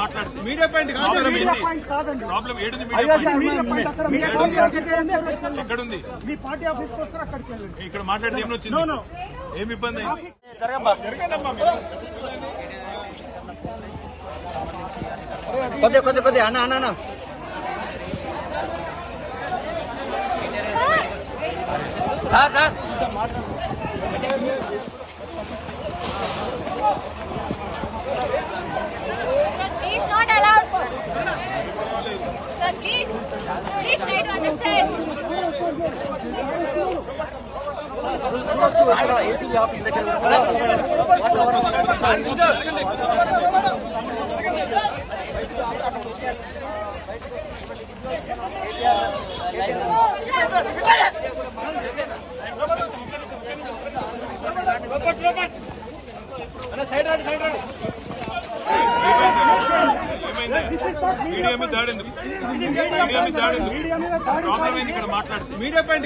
మాట్లాడితే media point problem ఏడుంది? ఎక్కడుంది? మీ పార్టీ ఆఫీస్కి వస్తారు, అక్కడికి వెళ్ళండి. ఇక్కడ మాట్లాడితే ఏమి వచ్చింది? ఏమి ఇబ్బంది అయింది? కొద్ది అన్న అన్న sir Please not allowed. Sir, please try to understand. ACB office దగ్గర మీడియా మీద దాడి ఎందుకు? ప్రాబ్లం ఏంది? ఇక్కడ మాట్లాడితే మీడియా పాయింట్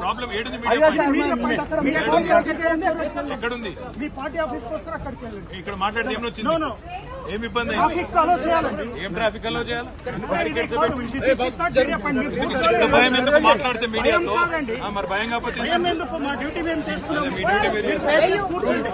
ప్రాబ్లం ఏడుంది? ఎక్కడుంది? మీ పార్టీ ఆఫీస్కి వస్తారు, అక్కడికి వెళ్ళండి. ఇక్కడ మాట్లాడితే ఏమి వచ్చింది? ఏమి ఇబ్బంది అయింది? ట్రాఫిక్ అలో చేయాలండి. ఏం ట్రాఫిక్ అలో చేయాలి? ఇంత భయం ఎందుకు మాట్లాడితే మీడియాతో? మరి భయం కాకపోతే భయం ఎందుకు? మా డ్యూటీ మేము చేస్తున్నాం. మీ డ్యూటీ మీరు దయచేసి కూర్చోండి.